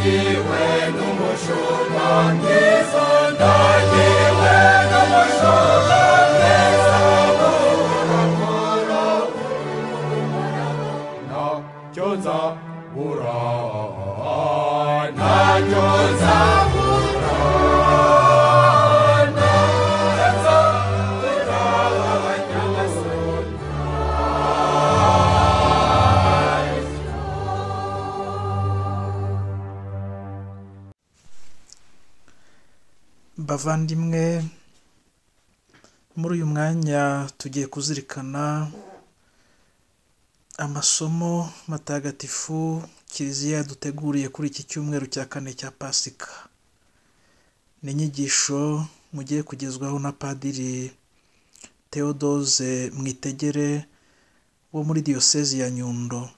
ndagiwe n'umushumba mwiza, ndagiwe n'umushumba mwiza, ntacyo nzabura, ntacyo nzabura, ntacyo nzabura, nyagasani. Bavandimwe, muri uyu mwanya tugiye kuzirikana amasomo matagatifu Kiliziya yaduteguriye kuri iki cyumweru cya kane cya Pasika. Ni inyigisho mugiye kugezwaho na Padiri Théodose Mwitegere wo muri diyosezi ya Nyundo.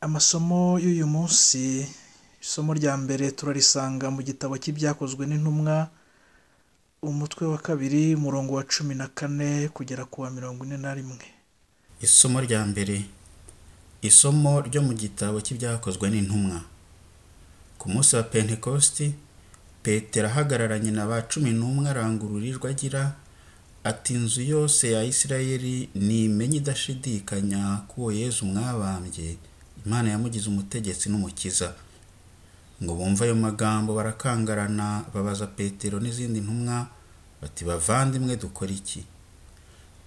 Amasomo y'uyu munsi, isomo rya mbere turarisanga mu gitabo cy'ibyakozwe n'intumwa, umutwe wa 2 umurongo wa 14 kugera ku wa 41. Isomo rya mbere, isomo ryo mu gitabo cy'ibyakozwe n'intumwa. Ku munsi wa Pentekosti, Petero ahagararanye na ba 11 arangururirwa agira ati, inzu yose ya Isirayeli nimenye idashidikanya ko Yezu mwabambye Imana yamugize umutegetsi n'umukiza. Ngo bumva ayo magambo barakangarana, babaza Petero n'izindi ntumwa bati, bavandimwe dukora iki?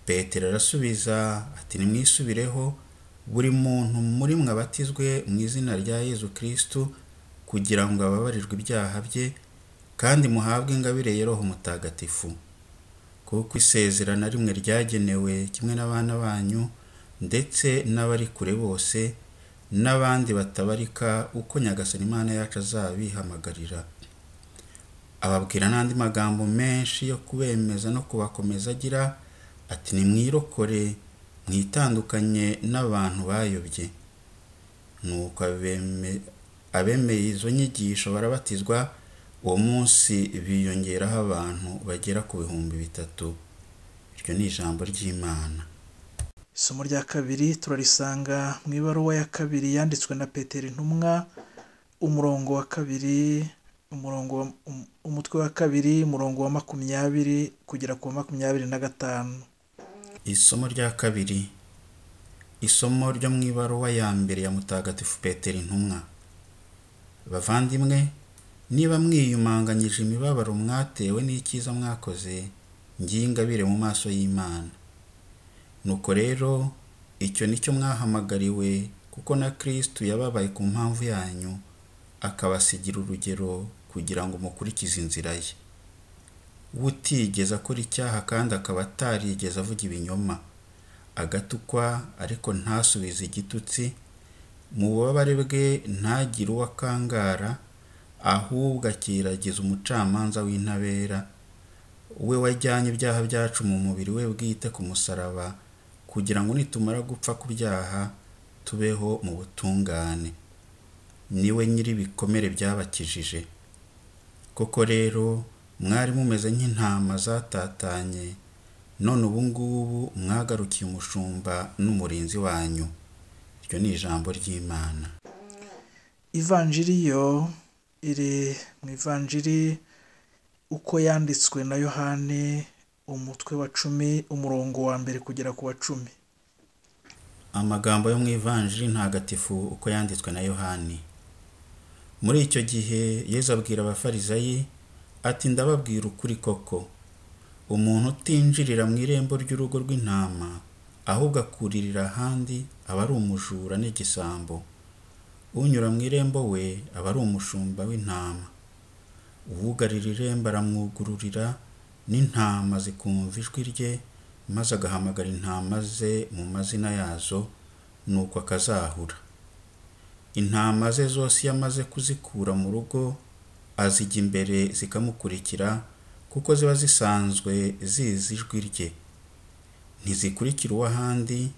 Petero arasubiza ati, nimwisubireho, buri muntu muri mwe abatizwe mu izina rya Yezu Kristo kugira ngo ababarirwe ibyaha bye, kandi muhabwe ingabire ya Roho Mutagatifu. Kuko isezerano rimwe ryagenewe kimwe n'abana banyu ndetse n'abari kure bose n'abandi batabarika uko Nyagasani Imana yacu azabihamagarira. Ababwira n'andi magambo menshi yo kubemeza no kubakomeza agira ati, nimwirokore mwitandukanye n'abantu bayobye. Nuko abemeye izo nyigisho barabatizwa. Uwo munsi biyongeraho abantu bagera ku 3,000. Iryo ni ijambo ry'Imana. Isomo rya kabiri turarisanga mu ibaruwa ya 2 yanditswe na Petero intumwa, umurongo wa 2, umutwe wa 2 umurongo wa 20 kugera ku 25. Isomo rya kabiri, isomo ryo mu ibaruwa ya mbere ya Mutagatifu Petero intumwa. Bavandimwe, niba mwiyumanganyije imibabaro mwatewe n'icyiza mwakoze, ngiye ingabire mu maso y'Imana. Nuko rero icyo nicyo mwahamagariwe, kuko na Kristo yababaye ku mpamvu yanyu, akabasigira urugero kugira ngo mukurikize inzira ye. Utigeze akora icyaha kandi akaba atarigeze avuga ibinyoma, agatukwa ariko ntasubize igitutsi, mu bubabare bwe ntagire uwo akangara, ahubwo akiragiza umucamanza w'intabera, we wajyanye ibyaha byacu mu mubiri we bwite ku musaraba, kugira ngo nitumara gupfa ku byaha tubeho mu butungane. Niwe nyiri ibikomere byabakijije. Koko rero mwari mumeze nk'intama zatatanye, none ubu ngubu mwagarukiye umushumba n'umurinzi wanyu. Iryo ni ijambo ry'Imana. Ivanjiri yo iri mu ivanjiri uko yanditswe na Yohane, umutwe wa 10 umurongo wa 1 kugera ku wa 10. Amagambo yo mu ivanjiri ntagatifu uko yanditswe na Yohane. Muri icyo gihe Yezu abwira abafarisayi ati, ndababwira ukuri koko, umuntu utinjirira mu irembo ry'urugo rw'intama ahubwo akuririra ahandi aba ari umujura n'igisambo. Unyura mu irembo we aba ari umushumba w'intama. Uwugarira irembo aramwugururira, n'intama zikumva ijwi rye, maze agahamagara intama ze mu mazina yazo, nuko akazahura. Intama ze zose iyo amaze kuzikura mu rugo, azijya imbere zikamukurikira, kuko ziba zisanzwe zizi ijwi rye. Ntizikurikira uw'ahandi,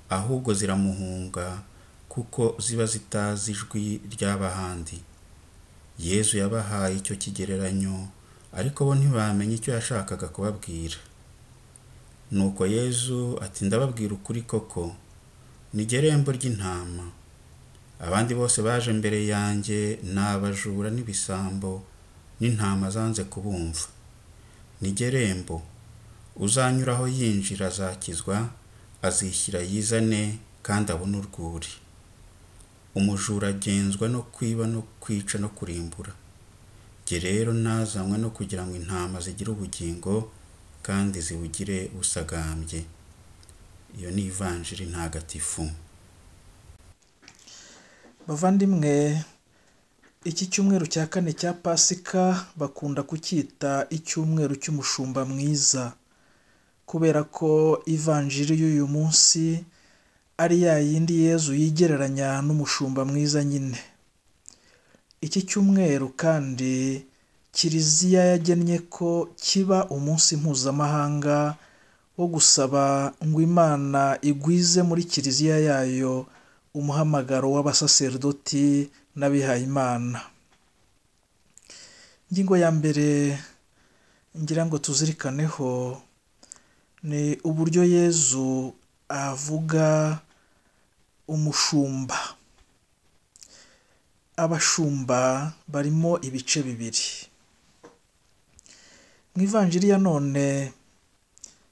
ahubwo ziramuhunga, kuko ziba zitazi ijwi ry'abahandi. Yezu yabahaye icyo kigereranyo, ariko bo ntibamenye icyo yashakaga kubabwira. Nuko Yezu ati, ndababwira ukuri koko, ni irembo ry'intama. abandi bose baje mbere yanjye ni abajura n'ibisambo n'intama zanze kubumva. Nigerembo uzanyuraho yinjira azakizwa, azishyira yizane kandi abone urwuri. Umujura agenzwa no kwiba no kwica no kurimbura. Jye rero nazanywe no kugira ngo intama zigire ubugingo kandi zibugire busagambye. Iyo ni ivanjiri ntagatifu. Bavandimwe, iki cyumweru cya kane cya Pasika bakunda kucyita icyumweru cy'Umushumba mwiza, kubera ko ivanjiri y'uyu munsi ari ya yindi Yezu yigereranya n'umushumba mwiza nyine. Iki cyumweru kandi Kiliziya yagennye ko kiba umunsi mpuzamahanga wo gusaba ngo Imana igwize muri Kiliziya yayo umuhamagaro w'abasaserdoti n'abihayimana. Ingingo ya mbere ngira ngo tuzirikaneho ni uburyo Yezu avuga umushumba. Abashumba barimo ibice bibiri. Mu ivanjiri ya none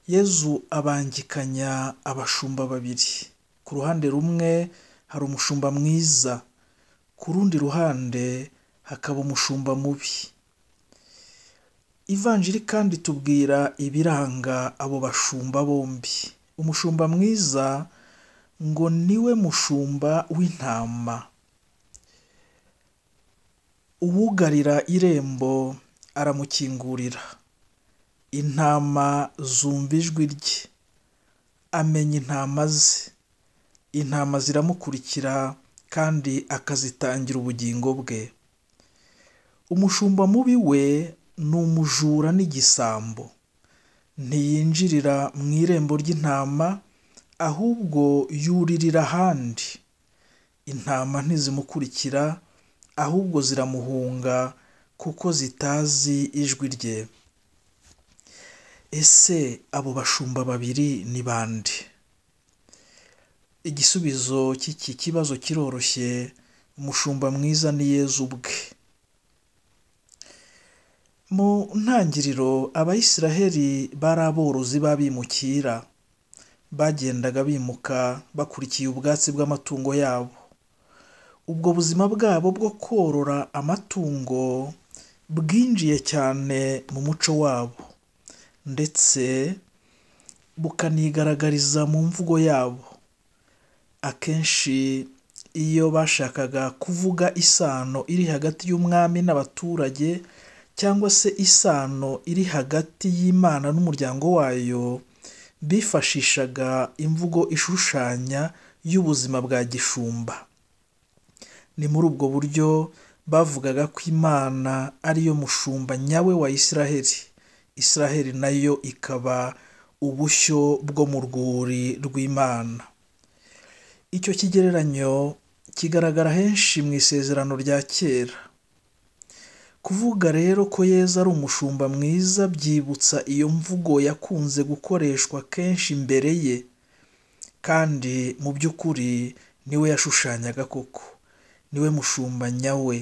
Yezu abangikanya abashumba babiri. Ku ruhande rumwe hari umushumba mwiza, ku rundi ruhande hakaba umushumba mubi. Ivanjiri kandi tubwira ibiranga abo bashumba bombi. Umushumba mwiza ngo niwe mushumba w'intama. Uwugarira irembo aramukingurira. Intama zumva ijwi rye, amenya intama ze. Intama ziramukurikira kandi akazitangira ubugingo bwe. Umushumba mubi we ni umujura n'igisambo. Ntiyinjirira mu irembo ry'intama, ahubwo yuririra ahandi. Intama ntizimukurikira, ahubwo ziramuhunga kuko zitazi ijwi rye. Ese abo bashumba babiri ni bande? Igisubizo cy'iki kibazo kiroroshye. Umushumba mwiza ni Yezu ubwe. Mu ntangiriro Abayisiraheli bari aborozi b'abimukira. Bagendaga bimuka bakurikiye ubwatsi bw'amatungo yabo. Ubwo buzima bwabo bwo korora amatungo bwinjiye cyane mu muco wabo, ndetse bukanigaragariza mu mvugo yabo. Akenshi iyo bashakaga kuvuga isano iri hagati y'umwami n'abaturage, cyangwa se isano iri hagati y'Imana n'umuryango wayo, bifashishaga imvugo ishushanya y'ubuzima bwa gishumba. Ni muri ubwo buryo bavugaga ko Imana ariyo mushumba nyawe wa Isiraheli. Isiraheli nayo ikaba ubushyo bwo mu rwuri rw'Imana. Icyo kigereranyo kigaragara henshi mu isezerano rya kera. Kuvuga rero ko Yezu ari umushumba mwiza byibutsa iyo mvugo yakunze gukoreshwa kenshi imbere ye, kandi mu by'ukuri niwe yashushanyaga koko. Niwe mushumba nyawe,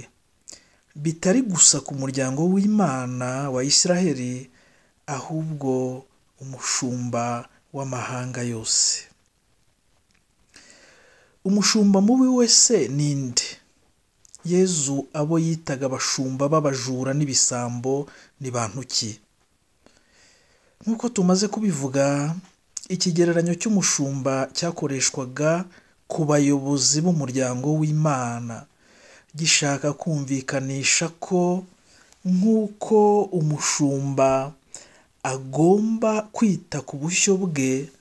bitari gusa ku muryango w'Imana wa Isiraheli, ahubwo umushumba w'amahanga yose. Umushumba mubi wese ninde? Yezu abo yitaga abashumba b'abajura n'ibisambo ni bantu ki? Nk'uko tumaze kubivuga, ikigereranyo cy'umushumba cyakoreshwaga ku bayobozi b'umuryango w'Imana, gishaka kumvikanisha ko nk'uko umushumba agomba kwita ku bushyo bwe,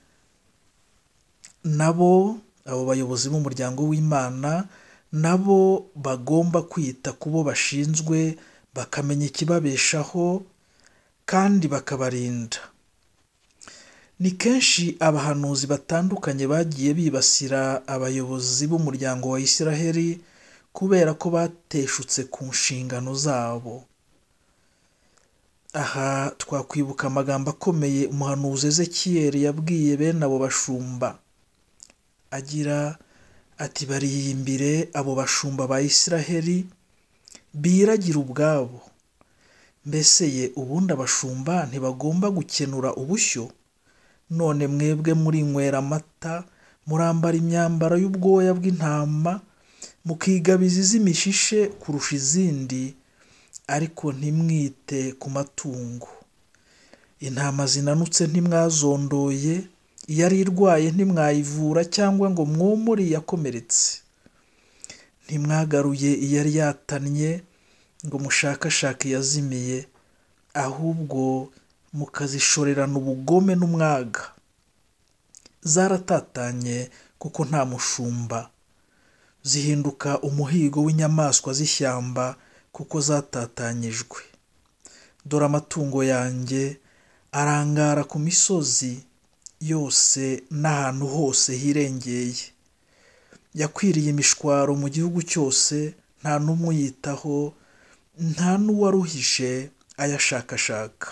nabo abo bayobozi b'umuryango w'Imana nabo bagomba kwita ku bo bashinzwe, bakamenya ikibabeshaho kandi bakabarinda. Ni kenshi abahanuzi batandukanye bagiye bibasira abayobozi b'umuryango wa Isiraheli kubera ko bateshutse ku nshingano zabo. Aha twakwibuka amagambo akomeye umuhanuzi Ezekiyeli yabwiye bene abo bashumba, agira ati bariyimbire abo bashumba ba Isiraheli biragira ubwabo. Mbese ye ubundi abashumba ntibagomba gukenura ubushyo? None mwebwe murinywera amata, murambara imyambaro y'ubwoya bw'intama, mukigabiza iz'imishishe kurusha izindi, ariko ntimwite ku matungo. Intama zinanutse ntimwazondoye, iyari irwaye ntimwayivura cyangwa ngo mwomore iyakomeretse. Ntimwagaruye iyari yatannye ngo mushakashake iyazimiye, ahubwo mukazishorerana ubugome n'umwaga. Zaratatanye kuko nta mushumba, zihinduka umuhigo w'inyamaswa z'ishyamba kuko zatatanyijwe. Dore amatungo yanjye arangara ku misozi yose n'ahantu hose hirengeye. Yakwiriye imishwaro mu gihugu cyose, nta n'umwe uyitaho, nta n'uwaruhije ayashakashaka.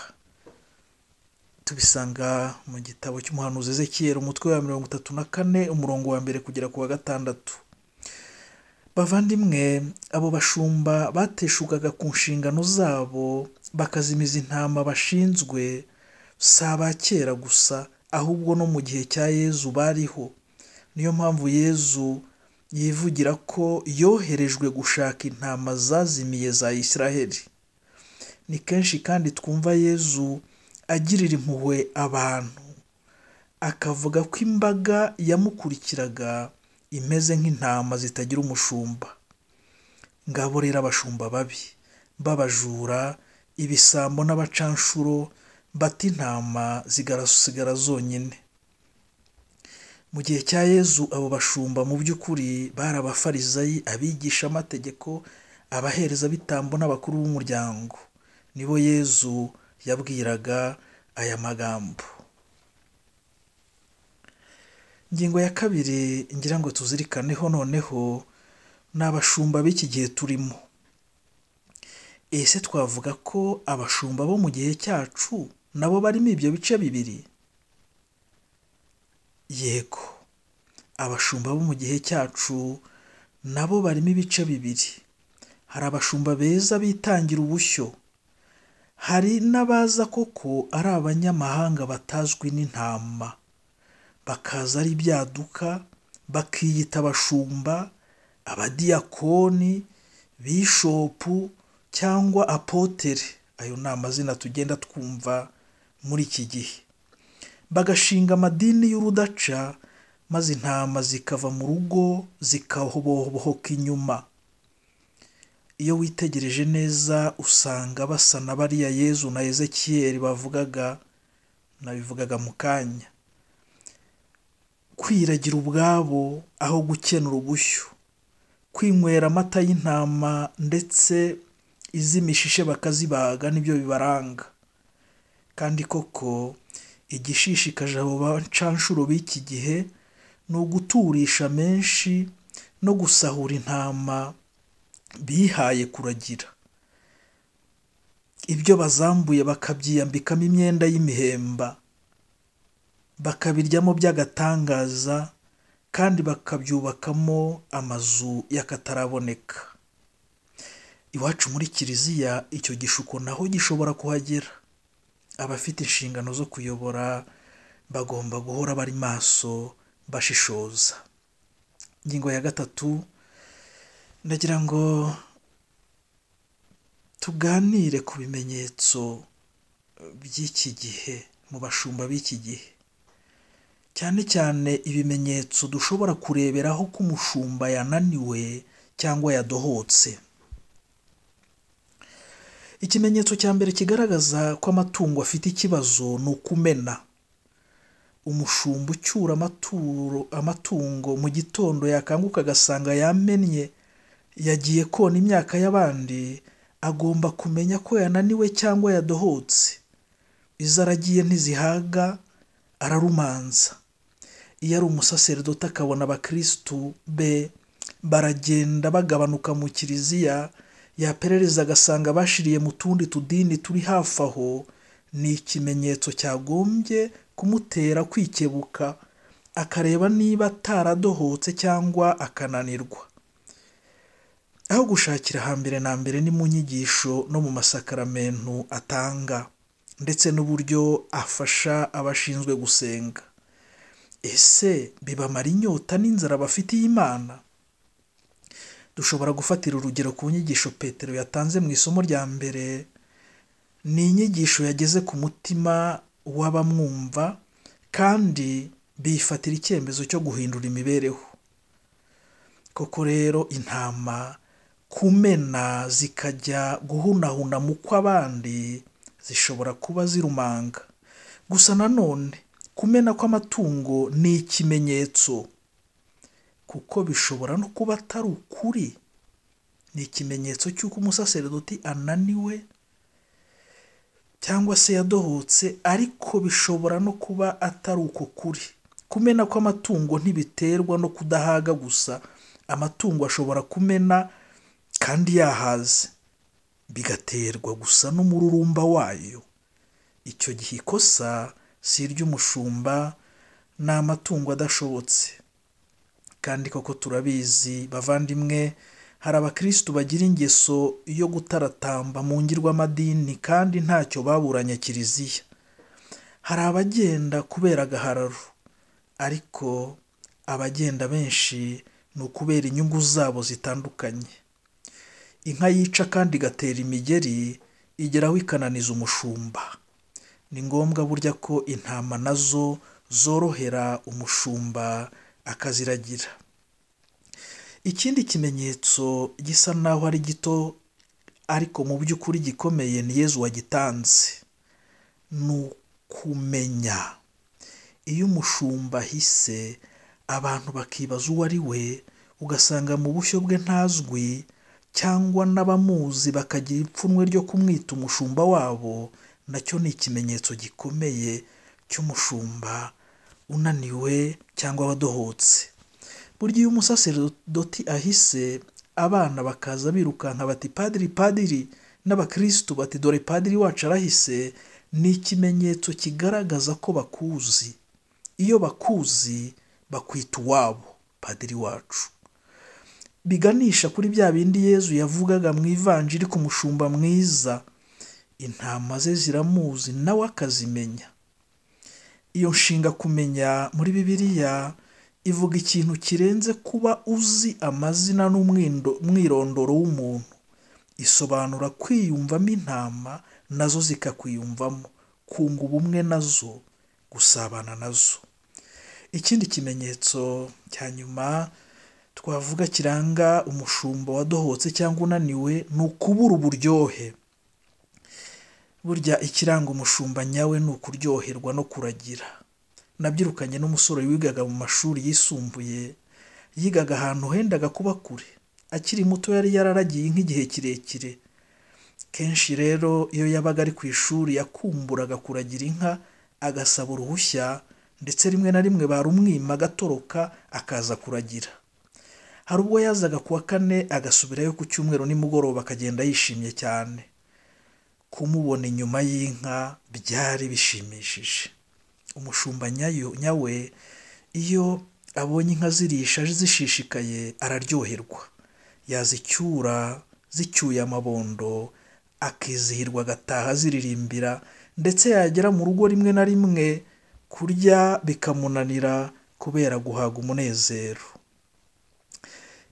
Tubisanga mu gitabo cy'umuhanuzi Ezekiyeli umutwe wa 34 umurongo wa 1 kugera ku wa 6. Bavandimwe, abo bashumba bateshukaga ku nshingano zabo bakazimiza intama bashinzwe, si aba kera gusa ahubwo no mu gihe cya Yezu bariho. Niyo mpamvu Yezu yivugira ko yoherejwe gushaka intama zazimiye za Isiraheli. Ni kenshi kandi twumva Yezu agirira impuhwe abantu, akavuga ko imbaga yamukurikiraga imeze nk'intama zitagira umushumba. Ngabo rero abashumba babi, b'abajura, ibisambo n'abacanshuro, bata intama zigasigara zonyine. Mu gihe cya Yezu abo bashumba mu by'ukuri bari abafarisayi, abigisha amategeko, abaherezabitambo n'abakuru b'umuryango. Nibo Yezu yabwiraga aya magambo. Ingingo ya kabiri ngira ngo tuzirikaneho noneho ni abashumba b'iki gihe turimo. Ese twavuga ko abashumba bo mu gihe cyacu nabo barimo ibyo bice bibiri? Yego, abashumba bo mu gihe cyacu nabo barimo ibice bibiri. Hari abashumba beza bitangira ubushyo, hari n'abaza koko ari abanyamahanga batazwi n'intama, bakaza ari ibyaduka, bakiyita abashumba, abadiyakoni, bishopu cyangwa apotere. Ayo ni amazina tugenda twumva muri iki gihe. Bagashinga amadini y'urudaca, maze intama zikava mu rugo zikabohoka inyuma. Iyo witegereje neza usanga basa na bariya Yezu na Ezekiyeli nabivugaga mu kanya. Kwiragira ubwabo aho gukenura ubushyo, kwinywera amata y'intama ndetse iz'imishishe bakazibaga nibyo bibaranga. Kandi koko igishishikaje abo bacanshuro b'iki gihe ni uguturisha menshi no gusahura intama bihaye kuragira. Ibyo bazambuye bakabyiyambikamo imyenda y'imihemba, bakabiryamo by'agatangaza, kandi bakabyubakamo amazu y'akataraboneka. Iwacu muri kiliziya icyo gishuko naho gishobora kuhagera. Abafite inshingano zo kuyobora bagomba guhora bari maso, bashishoza. Ingingo ya 3, ndagira ngo tuganire ku bimenyetso by'iki gihe mu bashumba b'iki gihe, cyane cyane ibimenyetso dushobora kureberaho ko umushumba yananiwe cyangwa yadohotse. Ikimenyetso cya mbere kigaragaza ko amatungo afite ikibazo ni ukumena. Umushumba ucyura amatungo mu gitondo yakanguka agasanga yamennye, yagiye kona imyaka y'abandi, agomba kumenya ko yananiwe cyangwa yadohotse. Izo aragiye ntizihaga, ararumanza. Iyo ari umusaseridoti akabona abakirisitu be baragenda bagabanuka mu kiliziya, yaperereza agasanga bashiriye mu tundi tudini turi hafi aho, ni ikimenyetso cyagombye kumutera kwikebuka akareba niba ataradohotse cyangwa akananirwa. Aho gushakira hambere na mbere ni mu nyigisho no mu masakaramentu atanga, ndetse n'uburyo afasha abashinzwe gusenga. Ese bibamara inyota n'inzara bafitiye Imana? Dushobora gufatira urugero ku nyigisho Petero yatanze mu isomo rya mbere. Ni inyigisho yageze ku mutima w'abamwumva, kandi bifatira icyemezo cyo guhindura imibereho. Koko rero intama kumena zikajya guhunahuna mu kw'abandi zishobora kuba zirumanga. Gusa nanone kumena kw'amatungo ni ikimenyetso, kuko bishobora no kuba atari ukuri. Ni ikimenyetso cy'uko umusaseredoti ananiwe cyangwa se yadohotse, ariko bishobora no kuba atari uko kuri. Kumena kw'amatungo ntibiterwa no kudahaga gusa. Amatungo ashobora kumena kandi yahaze, bigaterwa gusa n'umururumba wayo. Icyo gihe ikosa si iry'umushumba, ni amatungo adashobotse. Kandi koko turabizi bavandimwe, hari abakristu bagira ingeso yo gutaratamba mu ngirwamadini kandi ntacyo baburanye kiliziya. Hari abagenda kubera agahararo, ariko abagenda benshi ni ukubera inyungu zabo zitandukanye. Inka yica kandi igatera imigeri igeraho ikananiza umushumba. Ni ngombwa burya ko intama nazo zorohera umushumba akaziragira. Ikindi kimenyetso gisa naho ari gito ariko mu by'ukuri gikomeye ni Yezu wagitanze. Ni ukumenya. Iyo umushumba ahise, abantu bakibaza uwo ari we, ugasanga mu bushyo bwe ntazwi, cyangwa n'abamuzi bakagira ipfunwe ryo kumwita umushumba wabo, nacyo ni ikimenyetso gikomeye cy'umushumba unaniwe cyangwa wadohotse. Burya iyo umusaseredoti ahise, abana bakaza birukanka bati padiri padiri, n'abakristu bati dore padiri wacu arahise, ni ikimenyetso kigaragaza ko bakuzi. Iyo bakuzi bakwita uwabo, padiri wacu. Biganisha kuri bya bindi Yezu yavugaga mu ivanjiri ku mushumba mwiza. Intama ze ziramuzi nawe akazimenya. Iyo nshinga kumenya muri Bibiliya ivuga ikintu kirenze kuba uzi amazina n'umwirondoro w'umuntu. Isobanura kwiyumvamo intama, nazo zikakwiyumvamo, kunga ubumwe nazo, gusabana nazo. Ikindi kimenyetso cya nyuma twavuga kiranga umushumba wadohotse cyangwa unaniwe ni ukubura uburyohe. Burya ikiranga umushumba nyawe ni ukuryoherwa no kuragira. Nabyirukanye n'umusore wigaga mu mashuri yisumbuye, yigaga ahantu hendaga kuba kure. Akiri muto yari yararagiye nk'igihe kirekire. Kenshi rero iyo yabaga ari ku ishuri yakumburaga kuragira inka, agasaba uruhushya, ndetse rimwe na rimwe barumwima agatoroka akaza kuragira. Hari ubwo yazaga kuwa kane agasubirayo ku cyumweru nimugoroba akagenda yishimye cyane. Kumubona inyuma y'inka byari bishimishije. Umushumba nyawe iyo abonye inka zirisha zishishikaye araryoherwa. Yazicyura zicyuye amabondo, akizihirwa agataha ziririmbira, ndetse yagera mu rugo rimwe na rimwe kurya bikamunanira kubera guhaga umunezero.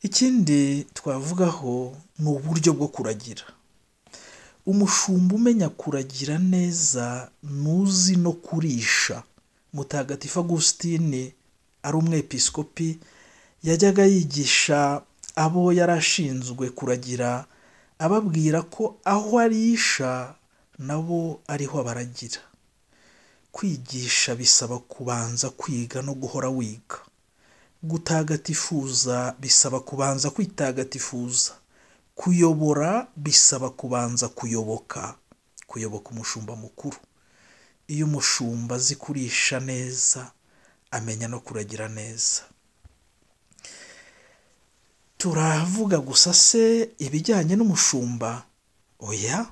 Ikindi twavugaho ni uburyo bwo kuragira. Umushumba umenya kuragira neza nuzi no kurisha. Mutagatifu Agusitini ari umwepiskopi, yajyaga yigisha abo yarashinzwe kuragira, ababwira ko aho arisha nabo ariho abaragira. Kwigisha bisaba kubanza kwiga no guhora wiga. Gutagatifuza bisaba kubanza kwitagatifuza. Kuyobora bisaba kubanza kuyoboka umushumba mukuru. Iyo umushumba azi kurisha neza, amenya no kuragira neza. Turavuga gusa se ibijyanye n'umushumba? Oya,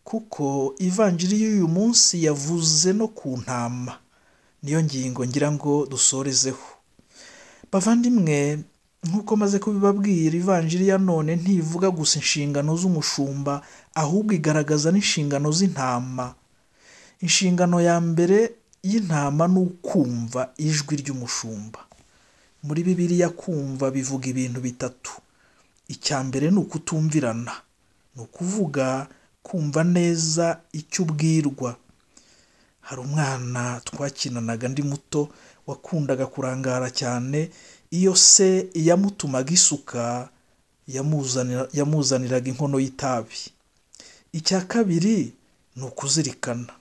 kuko ivanjiri y'uyu munsi yavuze no ku ntama. niyo ngingo ngira ngo dusorezeho. Bavandimwe, nk'uko maze kubibabwira, ivanjiri ya none ntivuga gusa inshingano z'umushumba, ahubwo igaragaza n'inshingano z'intama. Inshingano ya mbere y'intama ni ukumva ijwi ry'umushumba. Muri Bibiliya kumva bivuga ibintu bitatu. Icya mbere ni ukutumvirana, ni ukuvuga kumva neza icyo ubwirwa. Hari umwana twakinanaga ndi muto wakundaga kurangara cyane iyo se yamutumaga isuka yamuzaniraga inkono y'itabi. Icya kabiri ni ukuzirikana.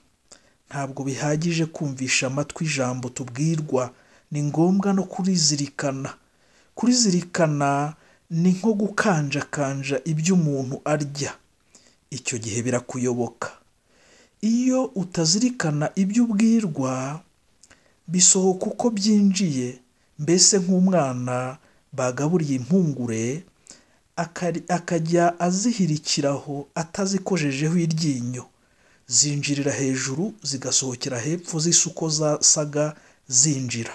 Ntabwo bihagije kumvisha amatwi ijambo tubwirwa, ni ngombwa no kurizirikana. Kurizirikana ni nko gukanjakanja ibyo umuntu arya. Icyo gihe birakuyoboka. Iyo utazirikana ibyo ubwirwa, bisohoka uko byinjiye, mbese nk'umwana bagaburiye impungure akajya azihirikiraho atazikojejeho iryinyo. Zinjirira hejuru zigasohokera hepfo zisa uko zasaga zinjira.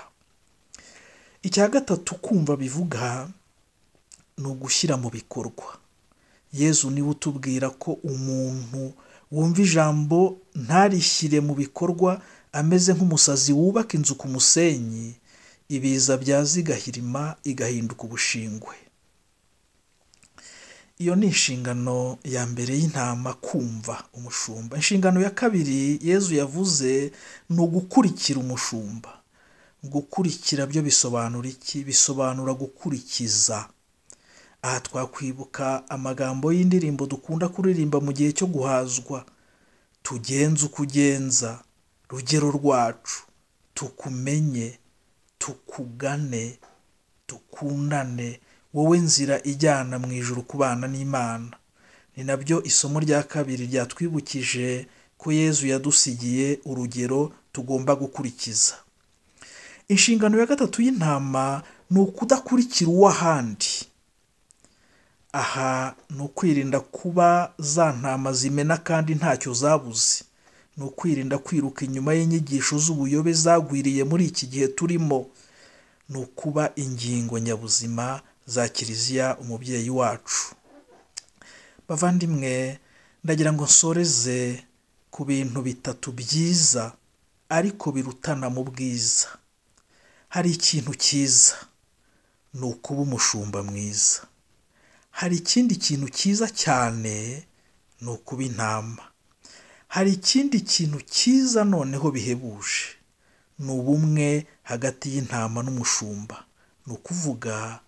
Icya gatatu kumva bivuga ni ugushyira mu bikorwa. Yezu niwe utubwira ko umuntu wumva ijambo ntarishyire mu bikorwa ameze nk'umusazi wubaka inzu ku musenyi, ibiza byaza igahirima igahinduka ubushingwe. Iyo ni inshingano ya mbere y'intama, kumva umushumba. Inshingano ya kabiri Yezu yavuze ni ugukurikira umushumba. Gukurikira byo bisobanura iki? Bisobanura gukurikiza. Aha twakwibuka amagambo y'indirimbo dukunda kuririmba mu gihe cyo guhazwa. Tugenze uko ugenza, rugero rwacu, tukumenye, tukugane, dukundane, wowe nzira ijyana mu ijuru kubana n'Imana. Ni nabyo isomo rya kabiri ryatwibukije ko Yezu yadusigiye urugero tugomba gukurikiza. Inshingano ya gatatu y'intama ni ukudakurikira uw'ahandi. Aha ni ukwirinda kuba za ntama zimena kandi ntacyo zabuze. Ni ukwirinda kwiruka inyuma y'inyigisho z'ubuyobe zagwiriye muri iki gihe turimo. Ni ukuba ingingo nyabuzima za Kiliziya umubyeyi wacu. Bavandimwe, ndagira ngo nsoreze ku bintu bitatu byiza ariko birutana mu bwiza. Hari ikintu cyiza, ni ukuba umushumba mwiza. Hari ikindi kintu cyiza cyane, ni ukuba intama. Hari ikindi kintu cyiza noneho bihebuje, ni ubumwe hagati y'intama n'umushumba. Ni ukuvuga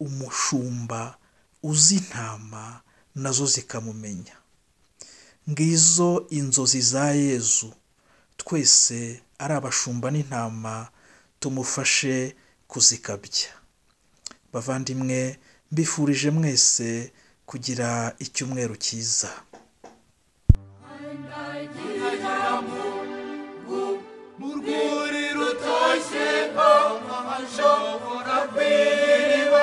umushumba uzi intama nazo zikamumenya. Ngizo inzozi za Yezu. Twese ari abashumba n'intama tumufashe kuzikabya. Bavandimwe, mbifurije mwese kugira icyumweru cyiza. mu rwuri rutoshye, ashobora kwiriba